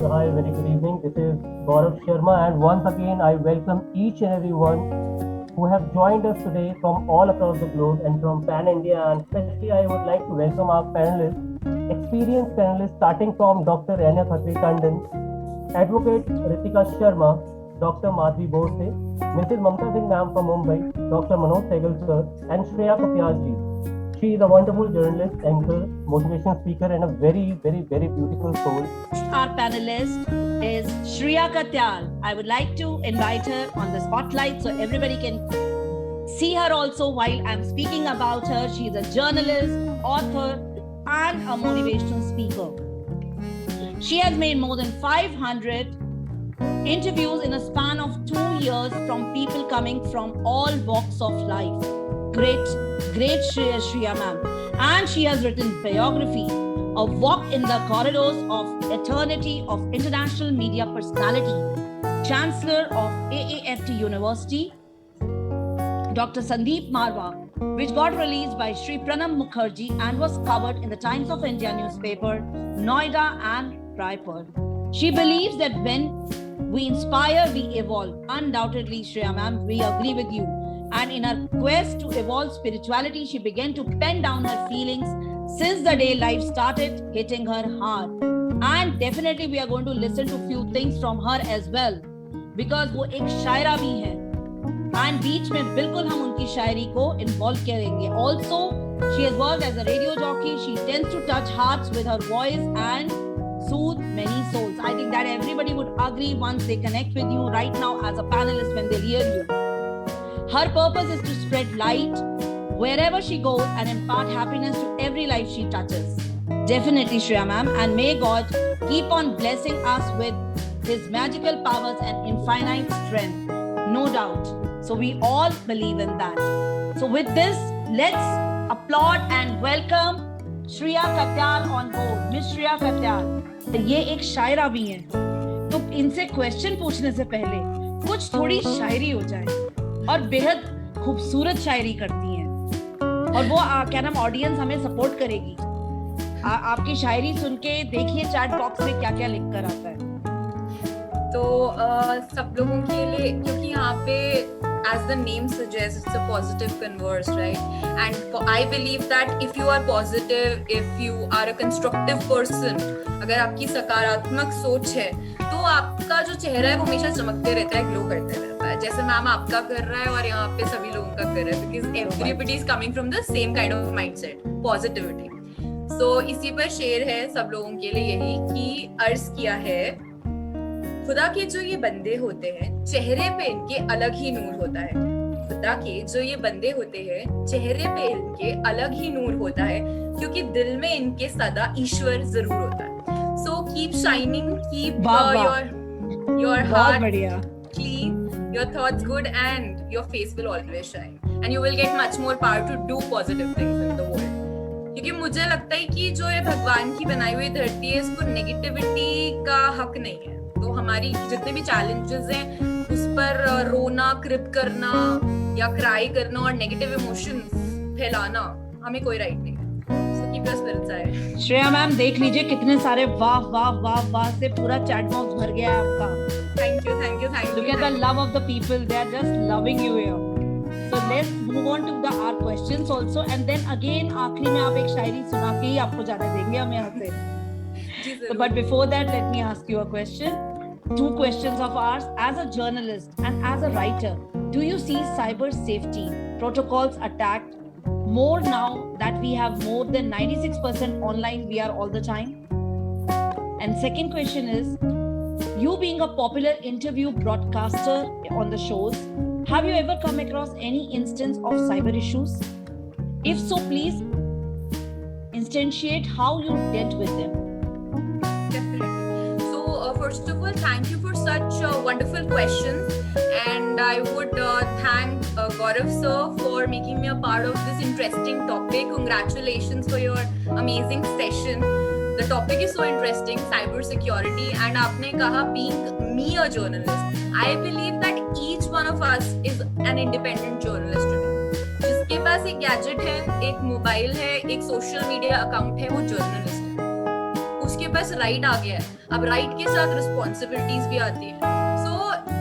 Hi, very good evening. This is Gaurav Sharma, and once again, I welcome each and everyone who have joined us today from all across the globe and from Pan India. And especially, I would like to welcome our panelists, experienced panelists, starting from Dr. Rania Khatri Tandon, Advocate Ritika Sharma, Dr. Madhvi Borse, Mrs. Mamta Singh Ma'am from Mumbai, Dr. Manoj Sehgal Sir, and Shreya Katyal ji. She is a wonderful journalist, anchor, motivation speaker, and a very beautiful soul. Our panelist is Shreya Katyal. I would like to invite her on the spotlight so everybody can see her also while I'm speaking about her. She is a journalist, author, and a motivational speaker. She has made more than 500 interviews in a span of 2 years from people coming from all walks of life. Great Shreya ma'am. And she has written biography, A Walk in the Corridors of Eternity of International Media Personality, Chancellor of AAFT University, Dr. Sandeep Marwa, which got released by Sri Pranam Mukherjee and was covered in the Times of India newspaper, Noida and Raipur. She believes that when we inspire, we evolve. Undoubtedly, Shreya ma'am, we agree with you. And in her quest to evolve spirituality, she began to pen down her feelings since the day life started hitting her hard. And definitely we are going to listen to few things from her as well, because वो एक शायरा भी है and बीच में बिल्कुल हम उनकी शायरी को involve करेंगे. Also, she has worked as a radio jockey. She tends to touch hearts with her voice and soothe many souls. I think that everybody would agree once they connect with you right now as a panelist when they hear you. Her purpose is to spread light wherever she goes and impart happiness to every life she touches. Definitely, Shreya ma'am, and may God keep on blessing us with His magical powers and infinite strength. No doubt. So we all believe in that. So with this, let's applaud and welcome Shreya Katyal on board. Miss Shreya Katyal. ये एक शायरा भी है, तो इनसे question पूछने से पहले कुछ थोड़ी शायरी हो जाए. और बेहद खूबसूरत शायरी करती हैं और वो क्या नाम ऑडियंस हमें सपोर्ट करेगी. आपकी शायरी सुन के देखिए चैट बॉक्स में क्या क्या लिख कर आता है. तो सब लोगों के लिए, क्योंकि यहाँ पे as the name suggests, it's a positive converse, right? And I believe that if you are positive, if you are a constructive person, अगर आपकी सकारात्मक सोच है, तो आपका जो चेहरा है वो हमेशा चमकते रहता है, ग्लो करते रहता है, जैसे मैम आपका कर रहा है और यहाँ पे सभी लोगों का कर रहा है, because everybody is coming from the same kind of mindset, positivity. So इसी पर शेर है सब लोगों के लिए यही कि अर्ज किया है, खुदा के जो ये बंदे होते हैं चेहरे पे इनके अलग ही नूर होता है. खुदा के जो ये बंदे होते हैं चेहरे पे इनके अलग ही नूर होता है, क्योंकि दिल में इनके सदा ईश्वर जरूर होता है. So keep shining, keep your heart clean, your thoughts good, and your face will always shine, and you will get much more power to do positive things in the world. क्योंकि मुझे लगता है कि जो ये भगवान की बनाई हुई धरती है, इसको नेगेटिविटी का हक नहीं है. तो हमारी जितने भी चैलेंजेस हैं उस पर रोना, क्रिप करना या क्राई करना और नेगेटिव इमोशंस फैलाना हमें कोई राइट नहीं है. So keep your spirits high. Shreya ma'am देख लीजिए कितने सारे वाह वाह वाह वाह से पूरा चैट बॉक्स भर गया है आपका. Thank you. Look at the love of the people. They are just loving you here. So let's move on to our questions also, and then again आखिरी में आप एक शायरी सुना के ही आपको जाने देंगे हम यहाँ से. So, but before that, let me ask you a question. 2 questions of ours. As a journalist and as a writer, do you see cyber safety protocols attacked more now that we have more than 96% online VR all the time? And second question is, you being a popular interview broadcaster on the shows, have you ever come across any instance of cyber issues? If so, please instantiate how you dealt with them. Definitely. So first of all, thank you for such wonderful questions, and I would thank Gaurav sir for making me a part of this interesting topic. Congratulations for your amazing session. The topic is so interesting, cyber security, and आपने कहा being me a journalist, I believe that each one of us is an independent journalist today. जिसके पास एक gadget है, एक mobile है, एक social media account है, वो जर्नलिस्ट है. उसके पास राइट आ गया है, अब राइट के साथ रिस्पॉन्सिबिलिटीज भी आती हैं.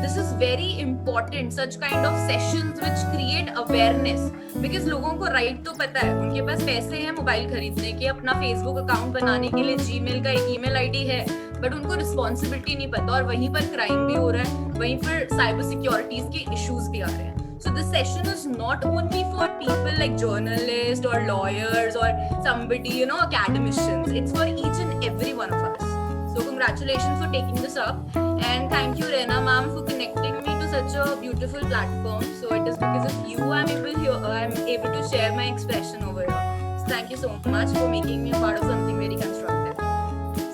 This is very important, such kind of sessions which create awareness, because लोगों को राइट तो पता है, उनके पास पैसे हैं मोबाइल खरीदने के, अपना फेसबुक अकाउंट बनाने के लिए जीमेल का एक ईमेल आईडी है, बट उनको रिस्पॉन्सिबिलिटी नहीं पता, और वहीं पर क्राइम भी हो रहा है, वहीं पर साइबर सिक्योरिटीज के इश्यूज भी आ रहे हैं. So this session is not only for people like journalists or lawyers or somebody, you know, academicians. It's for each and every one of us. So congratulations for taking this up, and thank you Rena ma'am for connecting me to such a beautiful platform. So it is because of you I'm able to share my expression over here. So thank you so much for making me a part of something very constructive.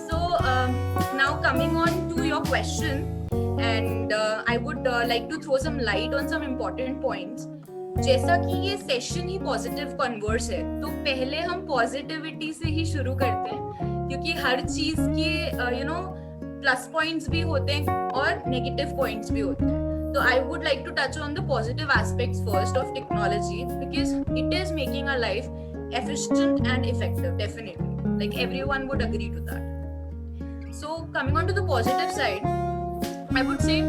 So now coming on to your question, and I would like to throw some light on some important points. जैसा कि ये session ही positive converse है, तो पहले हम positivity से ही शुरू करते हैं, क्योंकि हर चीज के प्लस पॉइंट्स भी होते हैं और नेगेटिव पॉइंट्स भी होते हैं. तो I would like to touch on the positive aspects first of technology, because it is making our life efficient and effective, definitely, like everyone would agree to that. So coming on to the positive side, I would say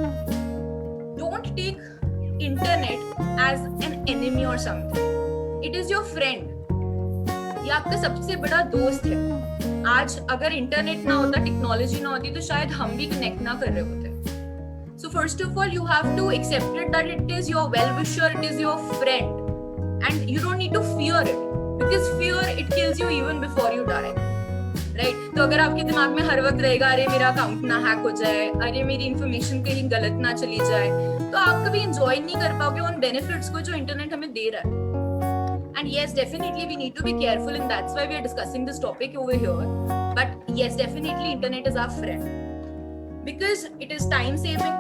don't take internet as an enemy or something. It is your friend. ये आपका सबसे बड़ा दोस्त है. आज अगर internet ना होता, टेक्नोलॉजी ना होती, तो शायद हम भी कनेक्ट ना कर रहे होते. So first of all, you have to accept it that it is your well-wisher, it is your friend, and you don't need to fear it, because fear it kills you even before you die. Right? तो अगर आपके दिमाग में हर वक्त रहेगा, अरे मेरा account ना हैक हो जाए, अरे मेरी इन्फॉर्मेशन कहीं गलत ना चली जाए, तो आप कभी एंजॉय नहीं कर पाओगे उन बेनिफिट्स को जो इंटरनेट हमें दे रहा है. And yes, definitely we need to be careful, and that's why we are discussing this topic over here. But yes, definitely internet is our friend, because it is time saving.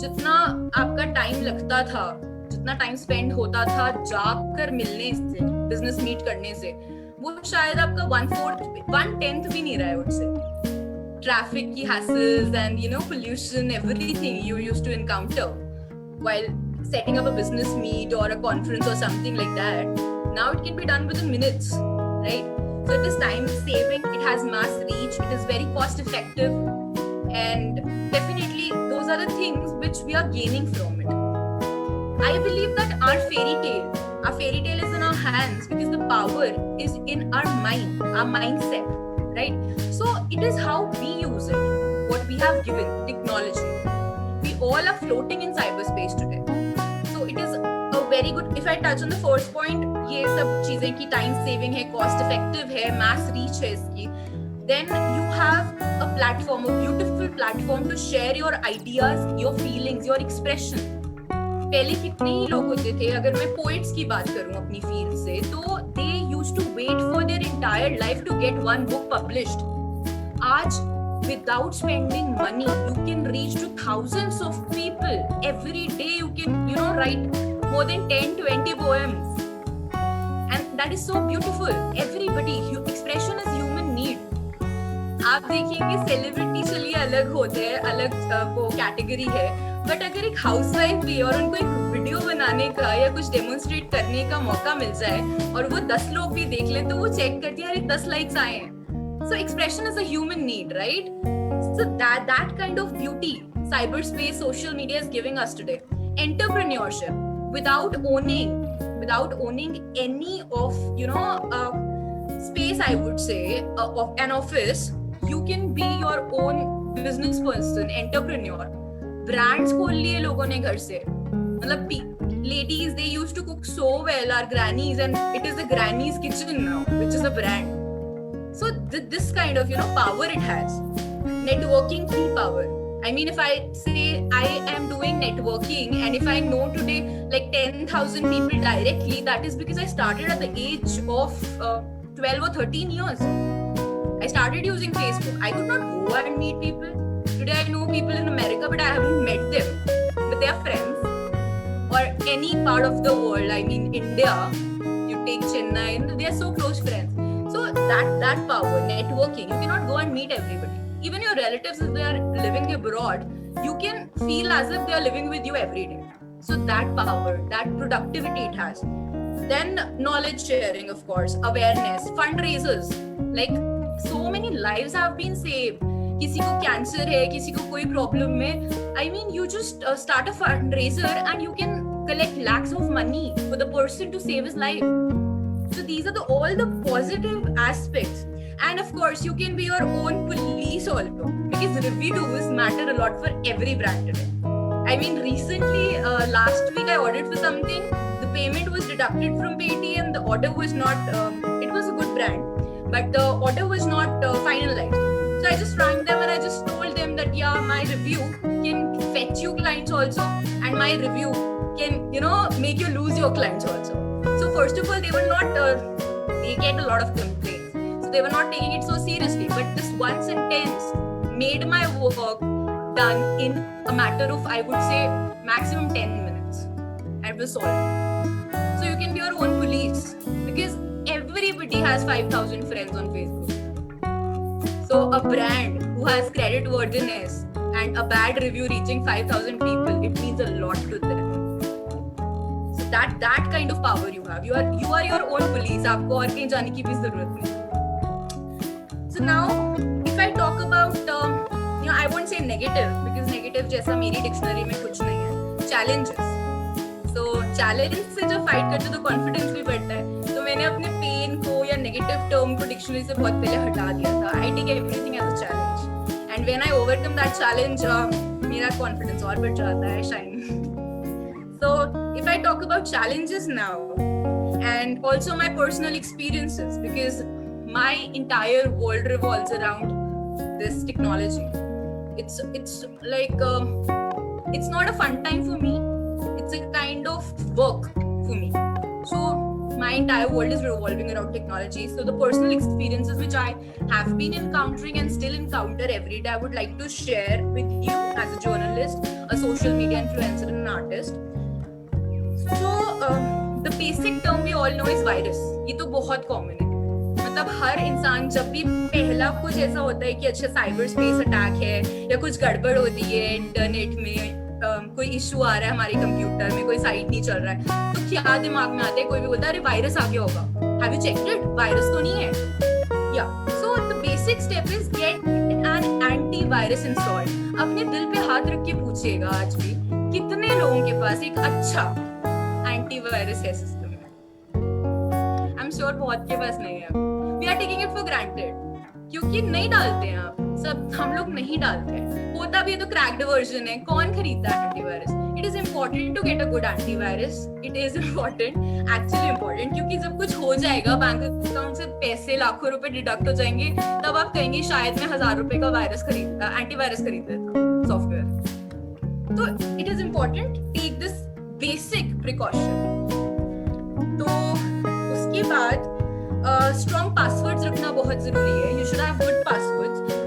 जितना आपका time लगता था, जितना time spend होता था जाकर मिलने से, बिजनेस मीट करने से, वो शायद आपका 1/10 भी नहीं रहा है उससे. ट्रैफिक की hassles and pollution, everything you used to encounter while setting up a business meet or a conference or something like that, now it can be done within minutes, right? So it is time saving, it has mass reach, it is very cost effective, and definitely those are the things which we are gaining from it. I believe that our fairy tale is in our hands, because the power is in our mind, our mindset, right? So it is how we use it, what we have given technology. We all are floating in cyberspace today. So it is a very good, if I touch on the first point, ये सब चीजें की time saving है, cost effective है, mass reach है इसकी, then you have a platform, a beautiful platform to share your ideas, your feelings, your expression. पहले कितने ही लोग होते थे, अगर मैं पोइट्स की बात करूं अपनी फील्ड से, तो they used to wait for their entire life to get one book published. आज without spending money you can reach to thousands of people every day. You can write more than 10-20 poems, and that is so beautiful. Everybody, expression is human need. आप देखेंगे celebrity चलिए अलग होते हैं, अलग वो category है, बट अगर एक हाउसवाइफ भी और उनको एक वीडियो बनाने का या कुछ डेमोन्स्ट्रेट करने का मौका मिल जाए और वो 10 लोग भी देख लें, तो वो चेक करती है, अरे 10 लाइक्स आए हैं. So expression is a human need, right? So that kind of beauty cyberspace, social media is giving us today. Entrepreneurship, without owning any of space, I would say, of an office, you can be your own business person, entrepreneur. Brands खोल लिए लोगों ने घर से, मतलब ladies, they used to cook so well, our grannies, and it is the granny's kitchen now, which is a brand. So this kind of power it has. Networking key power. I mean, if I say I am doing networking, and if I know today like 10,000 people directly, that is because I started at the age of 12 or 13 years. I started using Facebook. I could not go and meet people. Today I know people in America, but I haven't met them. But they are friends. Or any part of the world. I mean, India, you take Chennai, and they are so close friends. So that power, networking, you cannot go and meet everybody. Even your relatives, if they are living abroad, you can feel as if they are living with you every day. So that power, that productivity it has. Then knowledge sharing, of course, awareness, fundraisers. Like so many lives have been saved. किसी को cancer है, किसी को कोई problem में, I mean you just start a fundraiser and you can collect lakhs of money for the person to save his life. So these are all the positive aspects. And of course you can be your own police also, because reviews matter a lot for every brand today. I mean recently last week I ordered for something, the payment was deducted from Paytm, the order was not it was a good brand but the order was not finalized. So I just rang them and I just told them that yeah, my review can fetch you clients also, and my review can, you know, make you lose your clients also. So first of all, they were not, they get a lot of complaints. So they were not taking it so seriously. But this one sentence made my work done in a matter of, I would say, maximum 10 minutes. And it was solved. So you can be your own police, because everybody has 5,000 friends on Facebook. So a brand who has credit worthiness and a bad review reaching 5,000 people, it means a lot to them. So that kind of power you have. You are your own police. आपको और कहीं जाने की भी जरूरत नहीं. So now, if I talk about, I won't say negative, because negative जैसा मेरी dictionary में कुछ नहीं है. Challenges. So challenge से जब fight करते तो confidence भी बढ़ता है. तो मैंने अपने पेन को या नेगेटिव टर्म को डिक्शनरी से बहुत पहले हटा दिया था. I take everything as a challenge, and when I overcome that challenge मेरा कॉन्फिडेंस और बढ़ जाता है, shine. So if I talk about challenges now and also my personal experiences, because my entire world revolves around this technology. It's like it's not a fun time for me, it's a kind of work for me. So my entire world is revolving around technology. So the personal experiences which I have been encountering and still encounter every day, I would like to share with you as a journalist, a social media influencer and an artist. So the basic term we all know is virus. ये तो बहुत common है. मतलब हर इंसान जब भी पहला कुछ ऐसा होता है कि अच्छा साइबर स्पेस अटैक है या कुछ गड़बड़ होती है इंटरनेट में, कोई इशू आ रहा है हमारे कंप्यूटर में, कोई साइट नहीं चल रहा है, तो क्या दिमाग में आता है, कोई भी बोलता है अरे वायरस आ गया होगा. Have you checked it? Virus तो नहीं है. या so the basic step is get an antivirus installed. अपने दिल पे हाथ रख के पूछिएगा आज भी कितने लोगों के पास एक अच्छा एंटीवायरस है सिस्टम में. आई एम श्योर बहुत के पास नहीं है. We are taking it for granted, क्योंकि नहीं डालते हैं आप सब, हम लोग नहीं डालते हैं. होता भी है तो क्रैक्ड वर्जन है, कौन खरीदता है antivirus? It is important to get a good antivirus. It is important, actually important, क्योंकि जब कुछ हो जाएगा, बैंक अकाउंट से पैसे लाखों रुपए डिडक्ट हो जाएंगे, तब आप कहेंगे शायद मैं 1000 रुपए का एंटीवायरस खरीद लेता सॉफ्टवेयर. तो it is important, take this basic precaution. तो उसके बाद स्ट्रॉन्ग पासवर्ड्स रखना बहुत जरूरी है. You should have good passwords.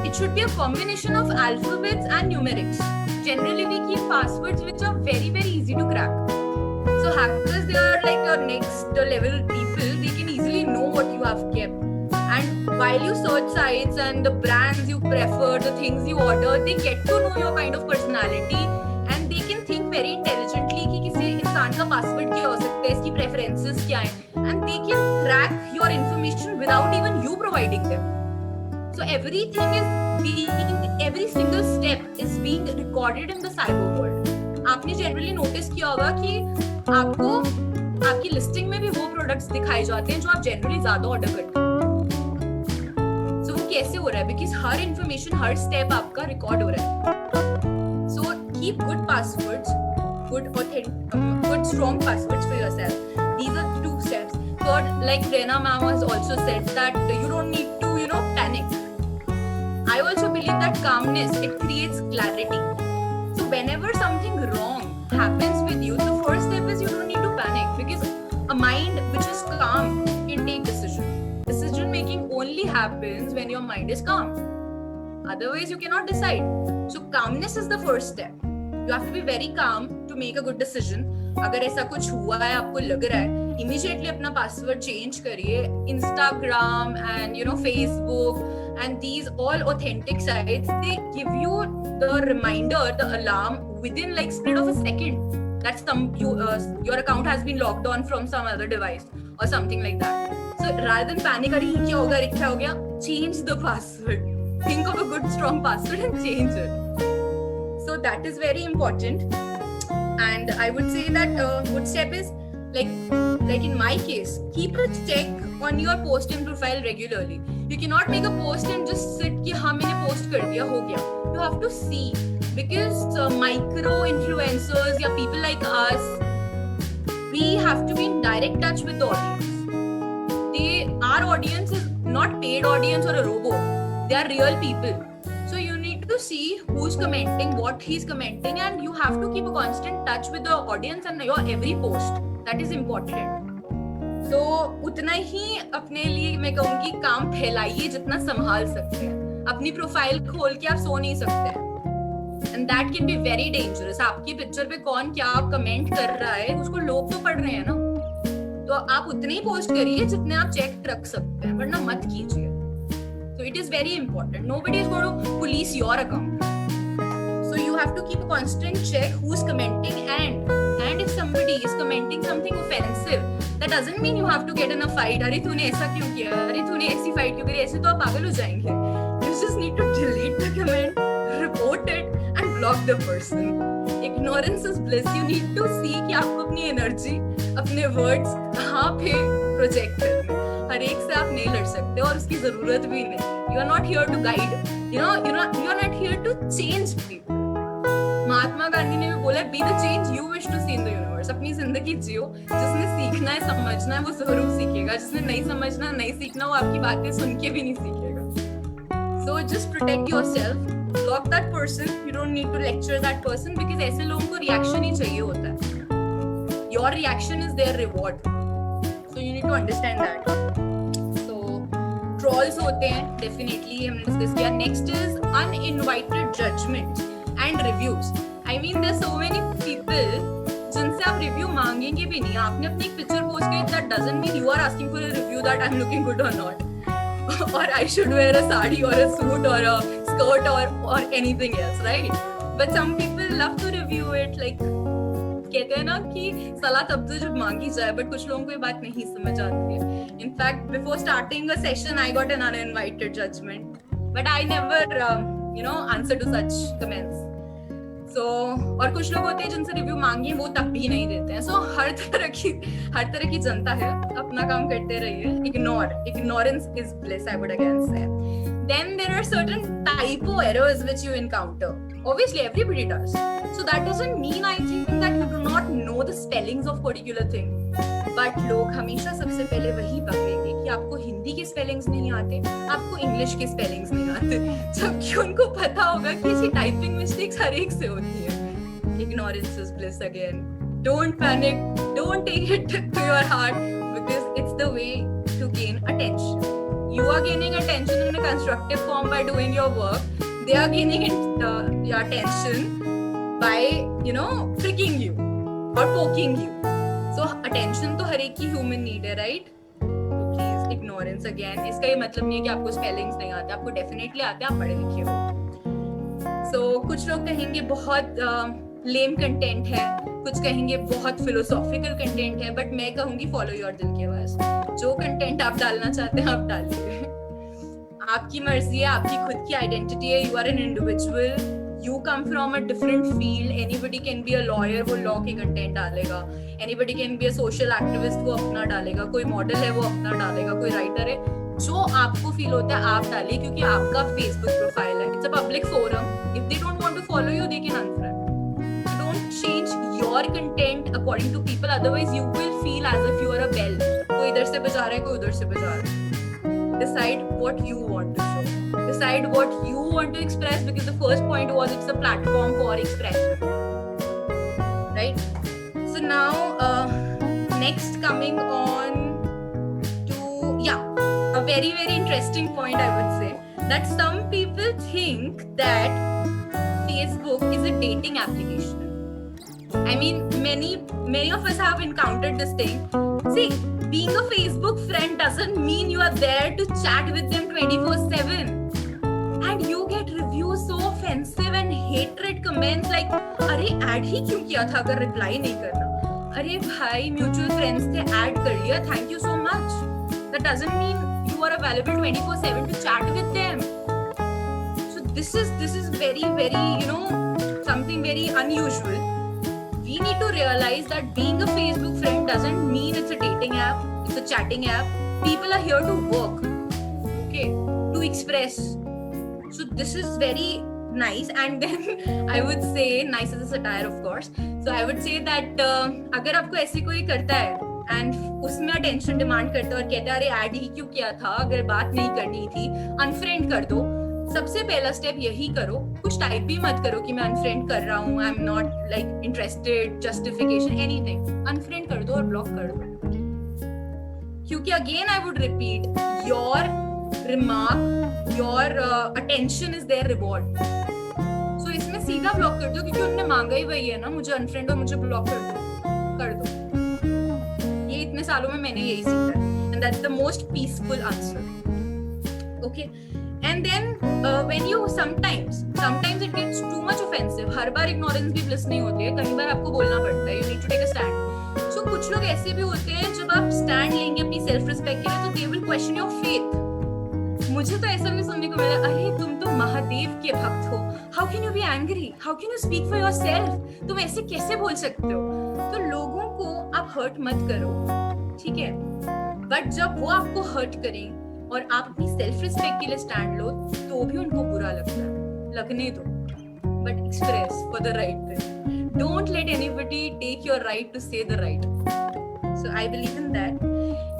It should be a combination of alphabets and numerics. Generally, we keep passwords which are very, very easy to crack. So hackers, they are like your next level people. They can easily know what you have kept. And while you search sites and the brands you prefer, the things you order, they get to know your kind of personality, and they can think very intelligently कि किसी इंसान का password क्या हो सकता है, इसकी preferences क्या हैं, and they can crack your information without even you providing them. So everything is being, every single step is being recorded in the cyber world. आपने generally notice किया होगा कि आपको आपकी लिस्टिंग में भी वो प्रोडक्ट्स दिखाए जाते हैं जो आप generally ज्यादा ऑर्डर करते हैं. So वो कैसे हो रहा है? Because her information, her step आपका रिकॉर्ड हो रहा है. So keep good passwords, good strong passwords for yourself. These are 2 steps. Third, like Rena ma'am has also said that you don't need to, panic. I also believe that calmness, it creates clarity. So whenever something wrong happens with you, the first step is you don't need to panic, because a mind which is calm can take decision. Decision making only happens when your mind is calm. Otherwise, you cannot decide. So calmness is the first step. You have to be very calm to make a good decision. अगर ऐसा कुछ हुआ है, आपको लग रहा है, immediately अपना password change करिए. Instagram and Facebook and these all authentic sites, they give you the reminder, the alarm within like split of a second that your account has been logged on from some other device or something like that. So rather than panic, अरे क्या हो गया, change the password. Think of a good strong password and change it. So that is very important. And I would say that good step is like in my case, keep a check on your post and profile regularly. You cannot make a post and just sit कि हाँ मैंने post कर दिया हो गया. You have to see, because micro influencers या people like us, we have to be in direct touch with the audience. Our audience is not paid audience or a robot. They are real people. So you need to see who's commenting, what he's commenting, and you have to keep a constant touch with the audience and your every post. That is important. So उतना ही अपने लिए मैं कहूँगी काम फैलाइए जितना संभाल सकते हैं. अपनी प्रोफाइल खोल के आप सो नहीं सकते हैं. And that can be very dangerous. आपकी पिक्चर पे कौन क्या कमेंट कर रहा है उसको लोग तो पढ़ रहे हैं ना. तो आप उतने ही पोस्ट करिए जितने आप चेक रख सकते हैं, वरना मत कीजिए. So it is very important. Nobody is going to police your account. So you have to keep a constant check who's commenting, and if somebody is commenting something offensive, that doesn't mean you have to get in a fight. अरे तूने ऐसा क्यों किया? अरे तूने ऐसी fight क्यों करी? ऐसे तो आप पागल हो जाएंगे. You just need to delete the comment, report it, and block the person. Ignorance is bliss. You need to see कि आपको अपनी एनर्जी, अपने वर्ड्स कहाँ पे प्रोजेक्ट करने. हर एक से आप नहीं लड़ सकते और उसकी जरूरत भी नहीं. You are not here to guide. You are not here to change people. Mahatma Gandhi ने भी बोला, be the change you wish to see in the universe. अपनी जिंदगी जियो. जिसने सीखना है, समझना है, वो जरूर सीखेगा. जिसने नहीं समझना, नहीं सीखना, वो आपकी बातें सुन के भी नहीं सीखेगा. So just protect yourself. Block that person. You don't need to lecture that person, because ऐसे लोगों को reaction ही चाहिए होता है. Your reaction is their reward. So you need to understand that. So trolls होते हैं, definitely हमने discuss किया. Next is uninvited judgment and reviews. I mean, there's so many people जिनसे आप review मांगेंगे भी नहीं. आपने अपनी एक picture post की, that doesn't mean you are asking for a review that I'm looking good or not. Or I should wear a sari or a suit or a skirt or anything else, right? But some people love to review it. Like कहते हैं ना कि सलाह तब तो जब मांगी जाए, but कुछ लोगों को ये बात नहीं समझ आती है. In fact, before starting a session, I got an uninvited judgment, but I never, answer to such comments. So, और कुछ लोग होते हैं जिनसे रिव्यू मांगिए वो तब भी नहीं देते हैं. So हर तरह की जनता है. अपना काम करते रहिए. Ignorance is bliss, I would again say. Then there are certain typo errors which you encounter. Obviously, everybody does. So that doesn't mean, I think, that you do not know the spellings of particular thing. But लोग हमेशा सबसे पहले वही पकड़ेंगे कि आपको हिंदी के spellings नहीं आते, आपको इंग्लिश के स्पेलिंग्स नहीं आते, जबकि उनको पता होगा कि ऐसी टाइपिंग मिस्टेक्स हर एक से होती है. Ignorance is bliss again. Don't panic. Don't take it to your heart, because it's the way to gain attention. You are gaining attention in a constructive form by doing your work. They are gaining your attention by, pricking you or poking you. So attention तो हर एक की human need है, right? So please, ignorance again. इसका ये मतलब नहीं है कि आपको spellings नहीं आते. आपको definitely आते हैं, आप पढ़े लिखे हो. So कुछ लोग कहेंगे बहुत lame content है, कुछ कहेंगे बहुत philosophical content है, but मैं कहूँगी follow your दिल की आवाज़. जो content आप डालना चाहते हैं आप डालिए. आपकी मर्जी है, आपकी खुद की identity है. You are an individual. You come from a different field. Anybody can be a lawyer, वो law के content डालेगा. Anybody can be a social activist, वो अपना डालेगा. कोई model है वो अपना डालेगा. कोई writer है. जो आपको feel होता है आप डालिए, क्योंकि आपका Facebook profile है. It's a public forum. If they don't want to follow you, they can unfriend. Don't change your content according to people. Otherwise, you will feel as if you are a bell. कोई इधर से बजा रहा है, कोई उधर से बजा रहा है. Decide what you want to show. Decide what you want to express, because the first point was it's a platform for expression, right? So now next coming on to a very very interesting point, I would say, that some people think that Facebook is a dating application. I mean, many of us have encountered this thing. See, being a Facebook friend doesn't mean you are there to chat with them 24/7. And you get reviews so offensive and hatred comments like, अरे add ही क्यों किया था अगर reply नहीं करना? अरे भाई mutual friends थे, ऐड कर लिया, thank you so much. That doesn't mean you are a available 24/7 to chat with them. So this is very, very, something very unusual. We need to realize that being a Facebook friend doesn't mean it's a dating app, it's a chatting app. People are here to work, okay, to express. So this is very nice. And then I would say, nice as a satire of course, so I would say that अगर आपको ऐसे कोई करता है and उसमें attention demand करता है और कहता है अरे ऐड ही क्यों किया था, अगर बात नहीं करनी थी अनफ्रेंड कर दो. सबसे पहला स्टेप यही करो. कुछ टाइप भी मत करो कि मैं अनफ्रेंड कर रहा हूँ, I am not like interested, justification, anything. Unfriend कर दो और ब्लॉक कर दो. क्योंकि again I would repeat, your remark, your attention is their reward. So इसमें सीधा ब्लॉक कर दो, क्योंकि उन्होंने मांगा ही वही है ना, मुझे अनफ्रेंड और मुझे ब्लॉक कर दो. ये इतने सालों में मैंने यही सीखा है, and that's the most peaceful answer. Okay. And then when you sometimes it gets too much offensive. Her bar ignorance भी bliss नहीं होती है, कई बार आपको बोलना पड़ता है. You need to take a stand. So कुछ लोग ऐसे भी होते हैं, जब आप stand लेंगे अपनी self respect के लिए, तो they will question your faith. मुझे तो ऐसा भी सुनने को मिला, अरे तुम तो महादेव के भक्त हो, how can you be angry, how can you speak for yourself, तुम ऐसे कैसे बोल सकते हो. तो लोगों को आप hurt मत करो, ठीक है, बट जब वो आपको hurt करें और आप अपनी सेल्फ रिस्पेक्ट के लिए स्टैंड लो, तो भी उनको बुरा लगता है. लगने दो, but express for the right thing. Don't let anybody take your right to say the right. So I believe in that.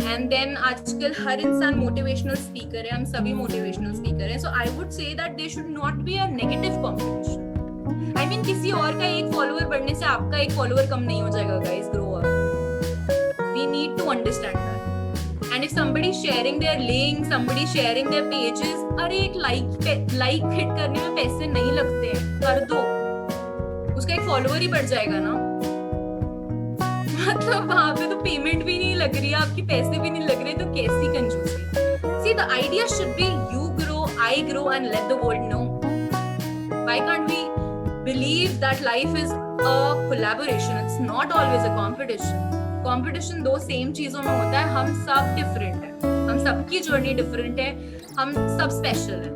And then आजकल हर इंसान मोटिवेशनल स्पीकर है, हम सभी मोटिवेशनल स्पीकर हैं. So I would say that they should not be a negative competition. I mean किसी और का एक फॉलोअर बढ़ने से आपका एक फॉलोअर कम नहीं हो जाएगा. Guys, grow up. We need to understand that. And if somebody sharing their links, somebody sharing their pages, अरे एक like hit करने में पैसे नहीं लगते हैं, कर दो, उसका एक फॉलोअर ही बढ़ जाएगा ना. मतलब वहां पे तो पेमेंट भी नहीं लग रही है, आपके पैसे भी नहीं लग रहे, तो कैसी कंजूसी. See, the idea should be you grow, I grow, and let the world know. Why can't we believe that life is a collaboration? It's not always a competition. Competition दो सेम चीजों में होता है. हम सब डिफरेंट है, हम सबकी जर्नी डिफरेंट है, हम सब स्पेशल है.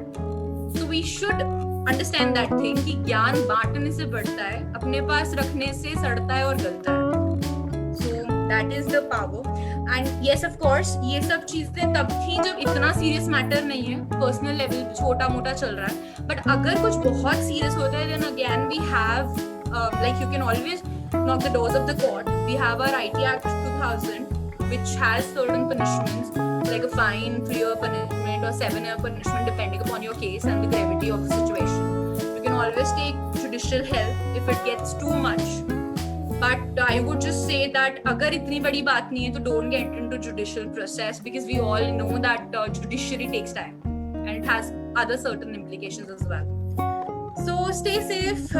So we should understand that thing कि ज्ञान बांटने से बढ़ता है, अपने पास रखने से सड़ता है और गलता है. So that is the power. And yes, of course, ये सब चीजें तब थी जब इतना सीरियस मैटर नहीं है, पर्सनल लेवल छोटा मोटा चल रहा है. बट अगर कुछ बहुत सीरियस होता है, then again we have like you can always knock the doors of the court. We have our IT Act 2000, which has certain punishments like a fine, 3-year punishment or 7-year punishment depending upon your case and the gravity of the situation. You can always take judicial help if it gets too much. But I would just say that अगर इतनी बड़ी बात नहीं है तो don't get into judicial process, because we all know that judiciary takes time and it has other certain implications as well. So stay safe.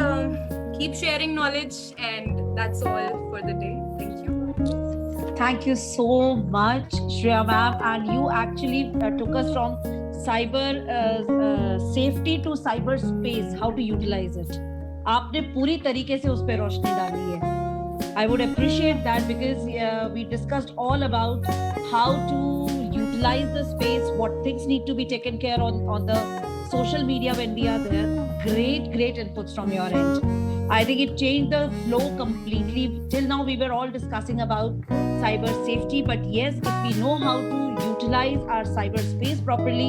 Keep sharing knowledge, and that's all for the day. Thank you. Thank you so much, Shreya ma'am. And you actually took us from cyber safety to cyber space, how to utilize it. आपने पूरी तरीके से उस पर रोशनी डाली है. I would appreciate that, because we discussed all about how to utilize the space, what things need to be taken care on the social media when we are there. Great inputs from your end. I think it changed the flow completely. Till now, we were all discussing about cyber safety, but yes, if we know how to utilize our cyber space properly,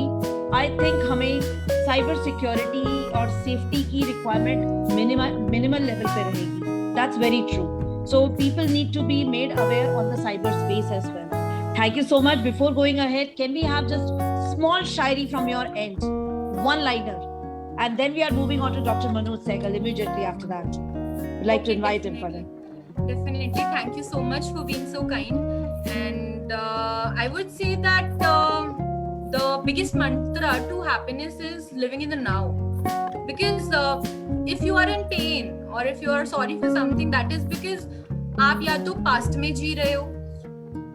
I think हमें cyber security और safety की requirement minimal level पे रहेगी. That's very true. So people need to be made aware on the cyber space as well. Thank you so much. Before going ahead, can we have just small shairi from your end, one-liner? And then we are moving on to Dr. Manoj Sehgal immediately after that. We'd like to invite him for that. Definitely. Thank you so much for being so kind. And I would say that the biggest mantra to happiness is living in the now. Because if you are in pain or if you are sorry for something, that is because आप या तो past में जी रहे हो,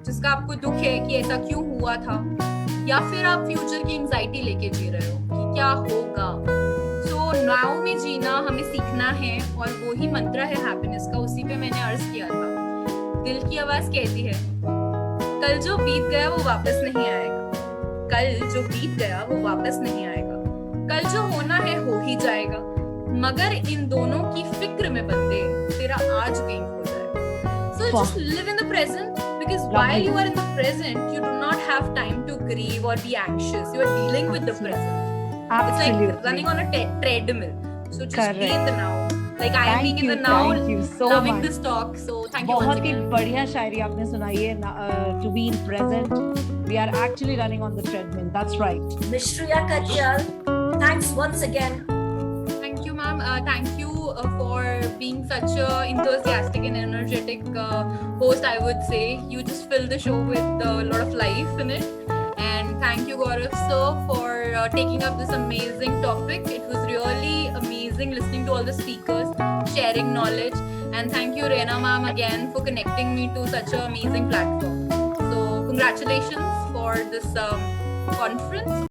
जिसका आपको दुख है कि ऐसा क्यों हुआ था, या फिर आप फ्यूचर की एंजाइटी लेके जी रहे हो कि क्या होगा. नाउ में जीना हमें सीखना है, और वो ही मंत्र है हैप्पीनेस का. उसी पे मैंने अर्ज किया था. दिल की आवाज कहती है, कल जो बीत गया वो वापस नहीं आएगा, कल जो बीत गया वो वापस नहीं आएगा, कल जो होना है हो ही जाएगा, मगर इन दोनों की फिक्र में बंदे तेरा आज गेम हो जाएगा. So just live in the present, because while you are in the present, you do not have time to grieve or be anxious. You are dealing with the present. Absolutely. It's like running on a treadmill. So just Correct. be in the now. Like I am being in the now, thank you so loving much. this talk. So thank you once बहुत ही again. बढ़िया शायरी आपने सुनाई है. To be in present, we are actually running on the treadmill. That's right. Ms. Shriya Katyal, thanks once again. Thank you, ma'am. Thank you for being such a enthusiastic and energetic host. I would say you just fill the show with a lot of life in it. And thank you, Gaurav sir, for taking up this amazing topic. It was really amazing listening to all the speakers, sharing knowledge. And thank you, Reena ma'am, again for connecting me to such an amazing platform. So congratulations for this conference.